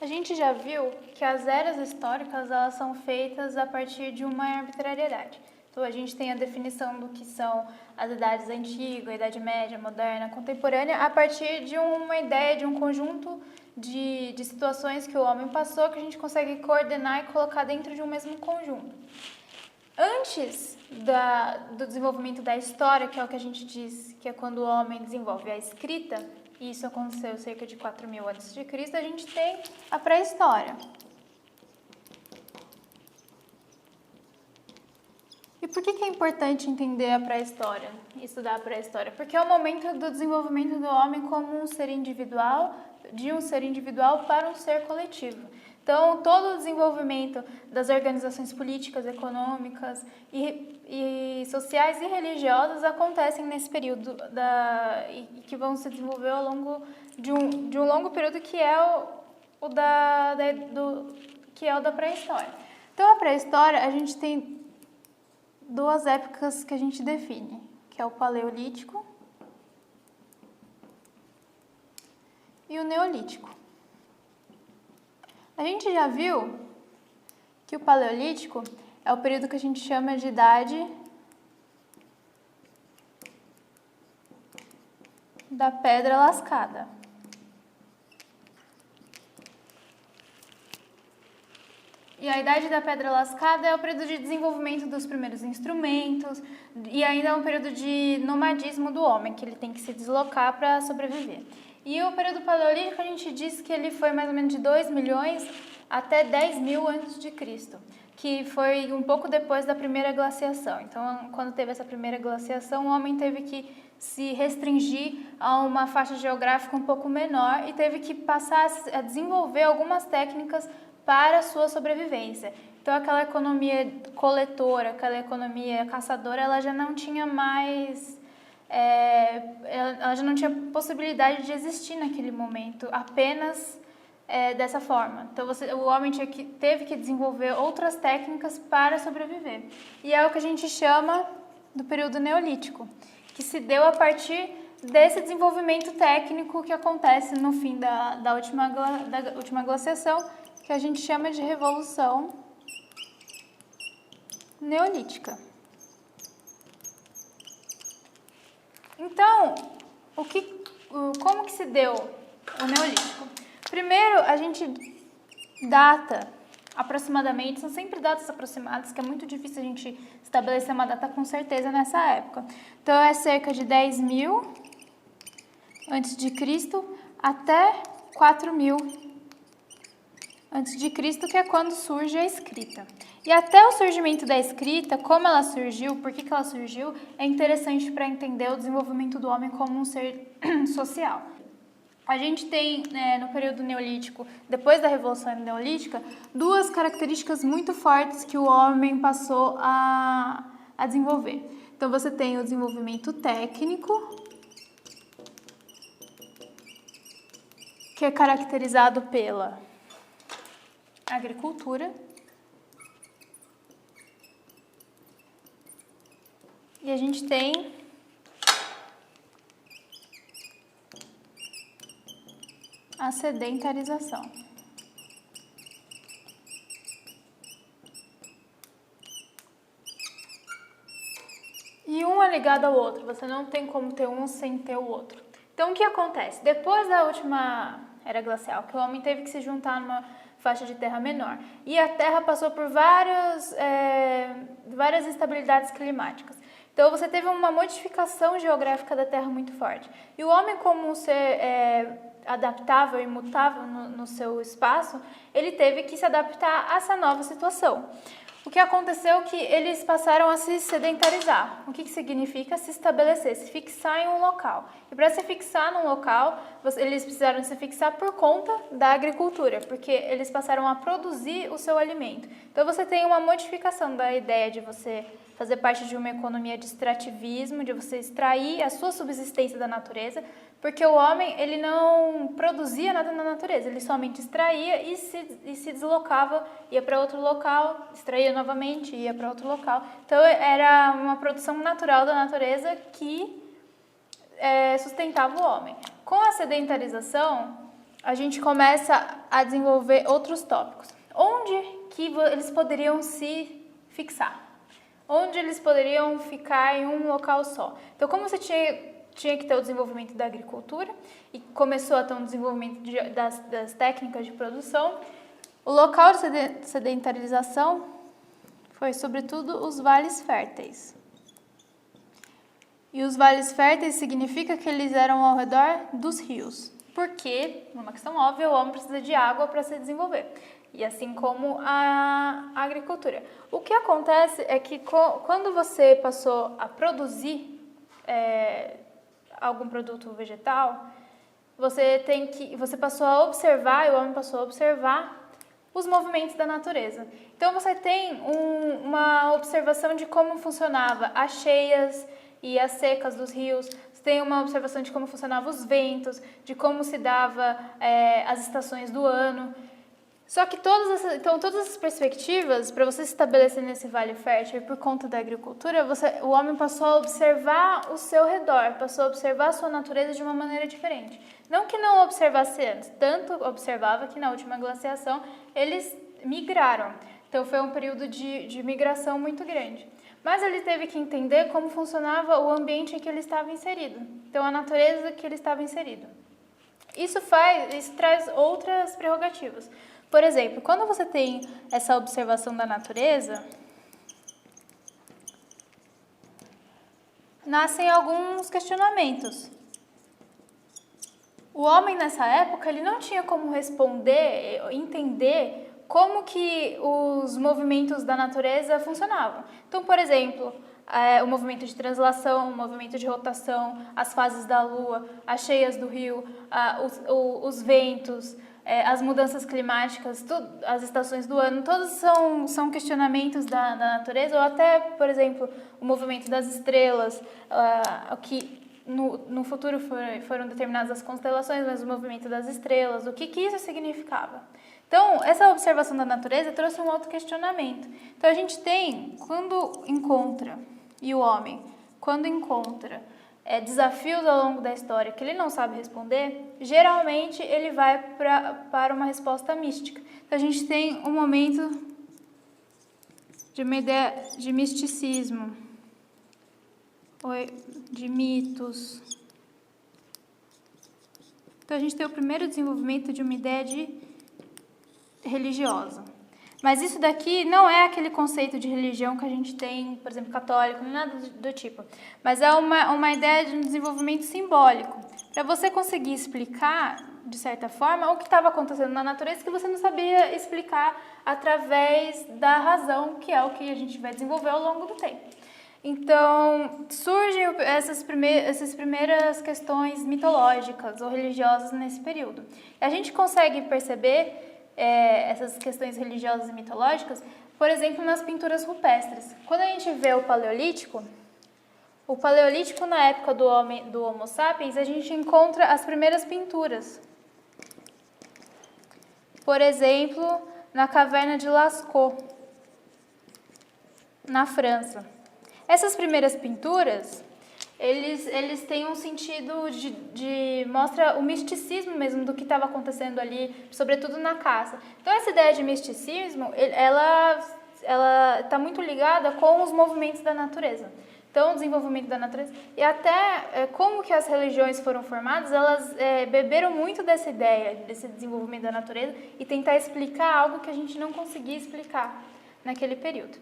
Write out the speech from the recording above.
A gente já viu que as eras históricas elas são feitas a partir de uma arbitrariedade. Então, a gente tem a definição do que são as idades antigas, a Idade Média, Moderna, Contemporânea, a partir de uma ideia, de um conjunto de situações que o homem passou, que a gente consegue coordenar e colocar dentro de um mesmo conjunto. Antes do desenvolvimento da história, que é o que a gente diz que é quando o homem desenvolve a escrita, e isso aconteceu cerca de 4.000 a.C., a gente tem a pré-história. E por que é importante entender a pré-história, estudar a pré-história? Porque é o momento do desenvolvimento do homem como um ser individual, de um ser individual para um ser coletivo. Então, todo o desenvolvimento das organizações políticas, econômicas e sociais e religiosas acontecem nesse período e que vão se desenvolver ao longo de um longo período que é o da pré-história. Então, a pré-história, a gente tem duas épocas que a gente define, que é o Paleolítico e o Neolítico. A gente já viu que o Paleolítico é o período que a gente chama de Idade da Pedra Lascada. E a Idade da Pedra Lascada é o período de desenvolvimento dos primeiros instrumentos e ainda é um período de nomadismo do homem, que ele tem que se deslocar para sobreviver. E o período paleolítico, a gente diz que ele foi mais ou menos de 2 milhões até 10.000 a.C., que foi um pouco depois da primeira glaciação. Então, quando teve essa primeira glaciação, o homem teve que se restringir a uma faixa geográfica um pouco menor e teve que passar a desenvolver algumas técnicas para a sua sobrevivência. Então, aquela economia coletora, aquela economia caçadora, ela já não tinha mais... ela já não tinha possibilidade de existir naquele momento, apenas dessa forma. Então, o homem teve que desenvolver outras técnicas para sobreviver. E é o que a gente chama do período neolítico, que se deu a partir desse desenvolvimento técnico que acontece no fim da última glaciação, que a gente chama de Revolução Neolítica. Então, como que se deu o Neolítico? Primeiro, a gente data aproximadamente, são sempre datas aproximadas, que é muito difícil a gente estabelecer uma data com certeza nessa época. Então, é cerca de 10.000 a.C. até 4.000 a.C., que é quando surge a escrita. E até o surgimento da escrita, como ela surgiu, por que ela surgiu, é interessante para entender o desenvolvimento do homem como um ser social. A gente tem, no período neolítico, depois da Revolução Neolítica, duas características muito fortes que o homem passou a desenvolver. Então, você tem o desenvolvimento técnico, que é caracterizado pela agricultura, e a gente tem a sedentarização. E um é ligado ao outro, você não tem como ter um sem ter o outro. Então, o que acontece? Depois da última era glacial, que o homem teve que se juntar numa faixa de terra menor, e a Terra passou por várias instabilidades climáticas. Então, você teve uma modificação geográfica da Terra muito forte. E o homem, como um ser adaptável e mutável no seu espaço, ele teve que se adaptar a essa nova situação. O que aconteceu é que eles passaram a se sedentarizar. O que significa se estabelecer, se fixar em um local. E para se fixar num local, eles precisaram se fixar por conta da agricultura, porque eles passaram a produzir o seu alimento. Então, você tem uma modificação da ideia de você fazer parte de uma economia de extrativismo, de você extrair a sua subsistência da natureza, porque o homem ele não produzia nada na natureza, ele somente extraía e se deslocava, ia para outro local, extraía novamente, ia para outro local. Então, era uma produção natural da natureza que sustentava o homem. Com a sedentarização, a gente começa a desenvolver outros tópicos. Onde que eles poderiam se fixar? Onde eles poderiam ficar em um local só? Então, como você tinha que ter o desenvolvimento da agricultura e começou a ter um desenvolvimento das técnicas de produção, o local de sedentarização foi, sobretudo, os vales férteis. E os vales férteis significa que eles eram ao redor dos rios. Porque, uma questão óbvia, o homem precisa de água para se desenvolver. E assim como a agricultura. O que acontece é que quando você passou a produzir algum produto vegetal, você passou a observar, e o homem passou a observar os movimentos da natureza. Então você tem uma observação de como funcionava as cheias e as secas dos rios, você tem uma observação de como funcionavam os ventos, de como se dava as estações do ano. Só que todas essas perspectivas, para você se estabelecer nesse vale fértil por conta da agricultura, o homem passou a observar o seu redor, passou a observar a sua natureza de uma maneira diferente. Não que não observasse antes, tanto observava que na última glaciação eles migraram. Então foi um período de migração muito grande. Mas ele teve que entender como funcionava o ambiente em que ele estava inserido. Então a natureza que ele estava inserido. Isso traz outras prerrogativas. Por exemplo, quando você tem essa observação da natureza, nascem alguns questionamentos. O homem nessa época ele não tinha como responder, entender como que os movimentos da natureza funcionavam. Então, por exemplo, o movimento de translação, o movimento de rotação, as fases da lua, as cheias do rio, os ventos, as mudanças climáticas, as estações do ano, todos são questionamentos da natureza, ou até, por exemplo, o movimento das estrelas, que no futuro foram determinadas as constelações, mas o movimento das estrelas, o que isso significava. Então, essa observação da natureza trouxe um outro questionamento. Então, a gente tem, quando encontra, e o homem, quando encontra desafios ao longo da história que ele não sabe responder, geralmente ele vai para uma resposta mística. Então, a gente tem um momento de uma ideia de misticismo, de mitos. Então, a gente tem o primeiro desenvolvimento de uma ideia religiosa. Mas isso daqui não é aquele conceito de religião que a gente tem, por exemplo, católico, nada do tipo. Mas é uma ideia de um desenvolvimento simbólico. Para você conseguir explicar, de certa forma, o que estava acontecendo na natureza que você não sabia explicar através da razão, que é o que a gente vai desenvolver ao longo do tempo. Então, surgem essas primeiras questões mitológicas ou religiosas nesse período. E a gente consegue perceber essas questões religiosas e mitológicas, por exemplo, nas pinturas rupestres. Quando a gente vê o Paleolítico na época do Homo sapiens, a gente encontra as primeiras pinturas. Por exemplo, na caverna de Lascaux, na França. Essas primeiras pinturas, eles têm um sentido mostra o misticismo mesmo do que estava acontecendo ali, sobretudo na caça. Então, essa ideia de misticismo, ela está muito ligada com os movimentos da natureza. Então, o desenvolvimento da natureza e até como que as religiões foram formadas, elas beberam muito dessa ideia, desse desenvolvimento da natureza e tentar explicar algo que a gente não conseguia explicar naquele período.